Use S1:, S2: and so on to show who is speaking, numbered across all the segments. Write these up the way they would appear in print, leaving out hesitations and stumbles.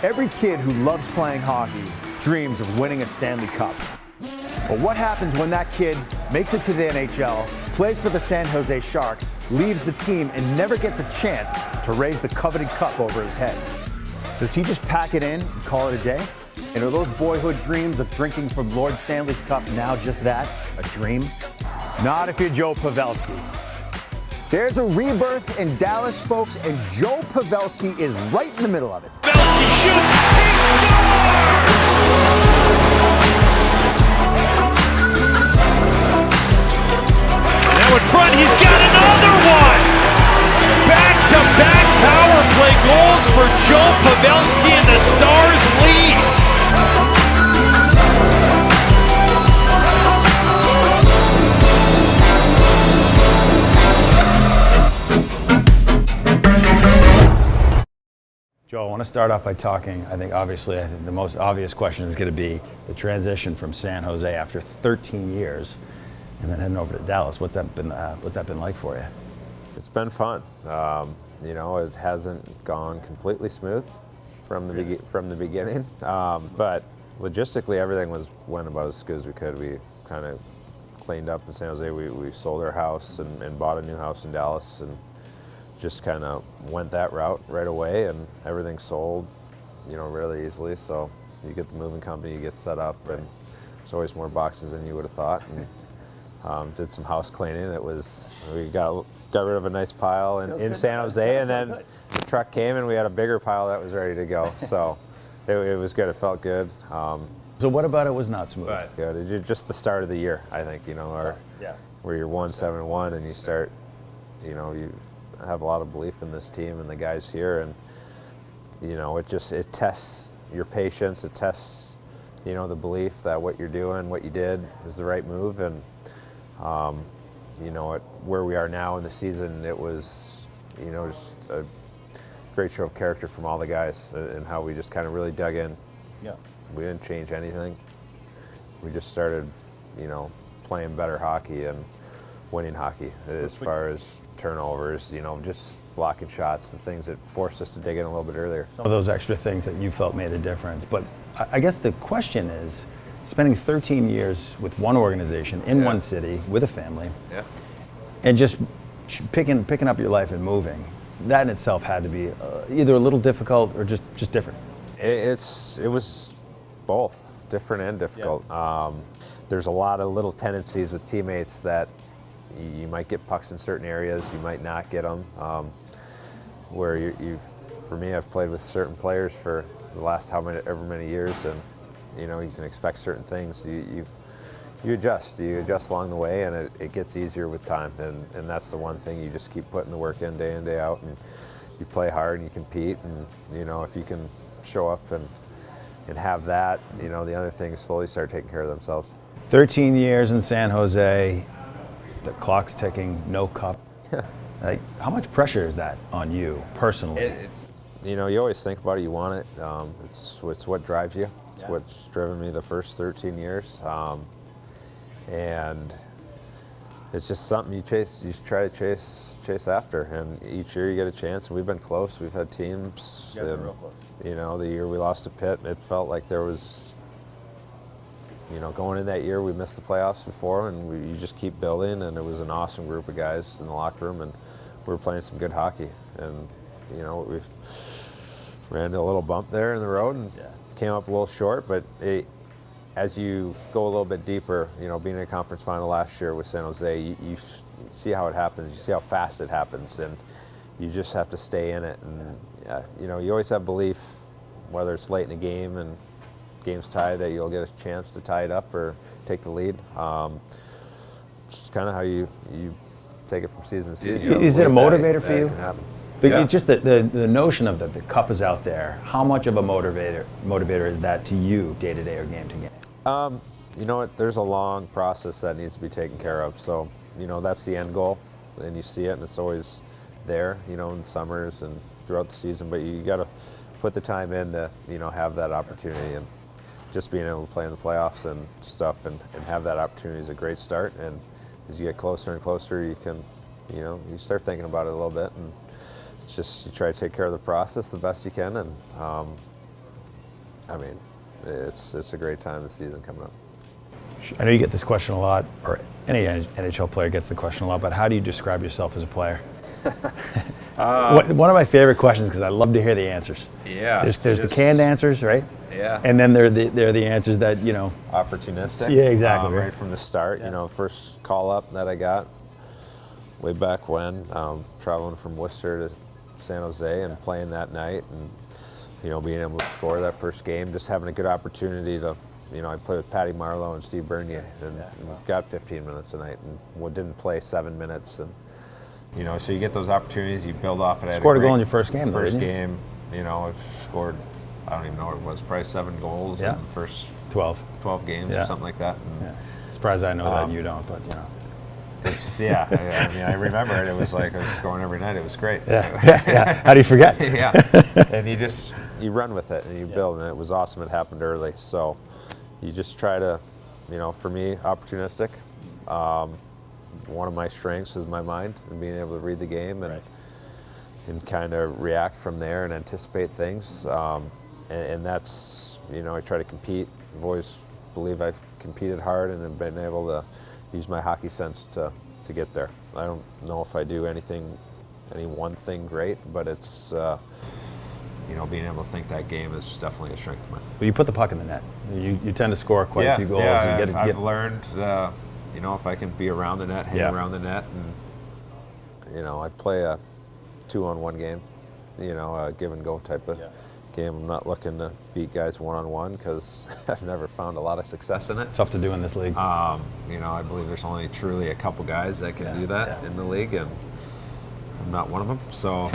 S1: Every kid who loves playing hockey dreams of winning a Stanley Cup. But what happens when that kid makes it to the NHL, plays for the San Jose Sharks, leaves the team, and never gets a chance to raise the coveted cup over his head? Does he just pack it in and call it a day? And are those boyhood dreams of drinking from Lord Stanley's Cup now just that, a dream? Not if you're Joe Pavelski. There's a rebirth in Dallas, folks, and Joe Pavelski is right in the middle of it.
S2: Pavelski shoots, he scores! Now in front, he's got another one! Back-to-back power play goals for Joe Pavelski, and the Stars lead!
S3: Joe, I want to start off by talking, I think the most obvious question is going to be the transition from San Jose after 13 years and then heading over to Dallas. What's that been like for you?
S4: It's been fun. You know, it hasn't gone completely smooth from the beginning, but logistically everything went about as good as we could. We kind of cleaned up in San Jose. We sold our house and bought a new house in Dallas, and just kind of went that route right away, and everything sold, you know, really easily. So you get the moving company, you get set up, and there's always more boxes than you would have thought. And did some house cleaning. We got rid of a nice pile in San Jose, and then the truck came and we had a bigger pile that was ready to go. So it was good. It felt good.
S3: So what about it was not smooth?
S4: Good. It's just the start of the year, I think. You know, where you're 1-7-1 and you start, you know, you have a lot of belief in this team and the guys here, and you know, it tests your patience. It tests, you know, the belief that what you're doing, what you did, is the right move. And you know, where we are now in the season, it was, you know, just a great show of character from all the guys, and how we just kind of really dug in.
S3: Yeah.
S4: We didn't change anything. We just started, you know, playing better hockey and winning hockey as far as turnovers, you know, just blocking shots, the things that forced us to dig in a little bit earlier.
S3: Some of those extra things that you felt made a difference. But I guess the question is, spending 13 years with one organization in one city with a family, and just picking up your life and moving, that in itself had to be either a little difficult or just different.
S4: It was both different and difficult. There's a lot of little tendencies with teammates that you might get pucks in certain areas, you might not get them. Where for me, I've played with certain players for the last however many years, and you know, you can expect certain things. You adjust along the way, and it gets easier with time. And that's the one thing, you just keep putting the work in day out, and you play hard and you compete. And you know, if you can show up and have that, you know, the other things slowly start taking care of themselves.
S3: 13 years in San Jose. The clock's ticking, no cup. Like, how much pressure is that on you personally?
S4: You know, you always think about it, you want it. It's what drives you. It's what's driven me the first 13 years. And it's just something you try to chase after. And each year you get a chance. We've been close. We've had teams.
S3: You guys been real close.
S4: You know, the year we lost to Pitt, it felt like there was, you know, going in that year, we missed the playoffs before, and you just keep building, and it was an awesome group of guys in the locker room, and we were playing some good hockey. And, you know, we ran into a little bump there in the road and came up a little short, but as you go a little bit deeper, you know, being in a conference final last year with San Jose, you see how it happens, you see how fast it happens, and you just have to stay in it. And, you know, you always have belief, whether it's late in a game and game's tied, that you'll get a chance to tie it up or take the lead. It's kind of how you take it from season to season. You know,
S3: is it a motivator for you?
S4: But
S3: just the notion of the cup is out there. How much of a motivator is that to you, day to day or game to game?
S4: You know what? There's a long process that needs to be taken care of. So, you know, that's the end goal, and you see it, and it's always there. You know, in the summers and throughout the season. But you got to put the time in to, you know, have that opportunity. And just being able to play in the playoffs and stuff and have that opportunity is a great start. And as you get closer and closer, you can, you know, you start thinking about it a little bit, and it's just, you try to take care of the process the best you can. And I mean, it's a great time of the season coming up.
S3: I know you get this question a lot, or any NHL player gets the question a lot, but how do you describe yourself as a player? One of my favorite questions, because I love to hear the answers.
S4: Yeah.
S3: There's the canned answers, right?
S4: Yeah.
S3: And then there are the answers that, you know.
S4: Opportunistic.
S3: Yeah, exactly.
S4: Right from the start. You know, first call up that I got way back when, traveling from Worcester to San Jose and playing that night, and you know, being able to score that first game, just having a good opportunity to, you know, I played with Patty Marleau and Steve Bernier, and got 15 minutes a night, and didn't play 7 minutes, and you know, so you get those opportunities, you build off it.
S3: Scored a goal in your first game, though,
S4: First
S3: didn't you?
S4: game, you know, I've scored, I don't even know what it was, probably 7 goals in the first 12 games or something like that. And,
S3: surprised I know that and you don't, but you know.
S4: It's, I mean, I remember it. It was like I was scoring every night. It was great.
S3: Yeah. How do you forget?
S4: And you run with it and you build, and it was awesome. It happened early, so you just try to, you know, for me, opportunistic. One of my strengths is my mind and being able to read the game and kind of react from there and anticipate things. And that's, you know, I try to compete. I've always believed I've competed hard and have been able to use my hockey sense to get there. I don't know if I do any one thing great, but it's, you know, being able to think that game is definitely a strength of mine.
S3: Well, you put the puck in the net. You tend to score quite a few goals.
S4: Yeah, I've learned, you know, if I can be around the net, hang around the net, and, you know, I play a 2-on-1 game, you know, a give and go type of game. I'm not looking to beat guys one-on-one because I've never found a lot of success in it.
S3: Tough to do in this league.
S4: You know, I believe there's only truly a couple guys that can do that in the league, and I'm not one of them. So,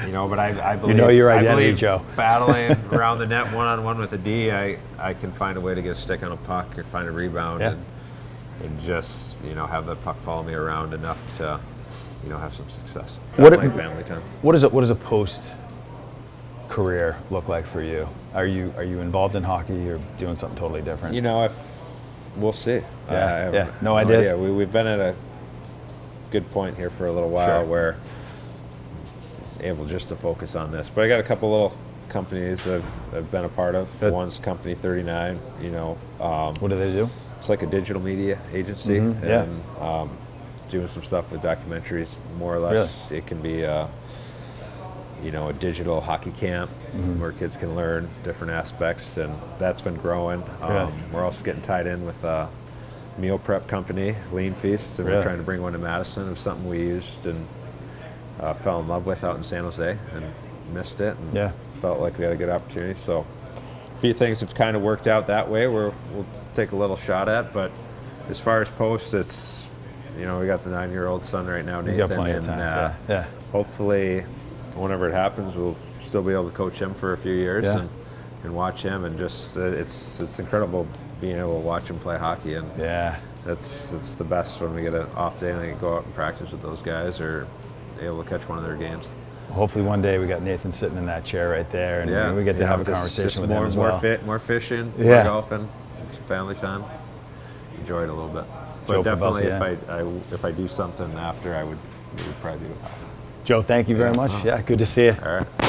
S4: you know, but I believe,
S3: you know your identity,
S4: I believe
S3: Joe.
S4: battling around the net one-on-one with a D, I can find a way to get a stick on a puck or find a rebound and just, you know, have the puck follow me around enough to, you know, have some success. Definitely family time.
S3: What does a post career look like for you? Are you involved in hockey or doing something totally different?
S4: You know, we'll see.
S3: No ideas.
S4: Yeah, we've been at a good point here for a little while where able just to focus on this. But I got a couple little companies I've been a part of.
S3: Good.
S4: One's Company 39. You know,
S3: what do they do?
S4: It's like a digital media agency, and doing some stuff with documentaries. More or less, it can be you know, a digital hockey camp where kids can learn different aspects, and that's been growing. We're also getting tied in with a meal prep company, Lean Feast, and we're trying to bring one to Madison. It was something we used and fell in love with out in San Jose and missed it, and felt like we had a good opportunity. So a few things have kind of worked out that way we'll take a little shot at, but as far as post, it's, you know, we got the 9-year-old son right now, Nathan,
S3: you got plenty of time.
S4: Hopefully whenever it happens, we'll still be able to coach him for a few years and watch him, and just it's incredible being able to watch him play hockey, and it's the best when we get an off day and I can go out and practice with those guys or able to catch one of their games.
S3: Hopefully one day we got Nathan sitting in that chair right there, and we get to have a conversation with him as well.
S4: More fishing, more golfing, family time. Enjoy it a little bit. But
S3: Joe
S4: definitely,
S3: Pavelski,
S4: if I do something after, we would probably do it.
S3: Joe, thank you very much. Yeah, good to see you.
S4: All right.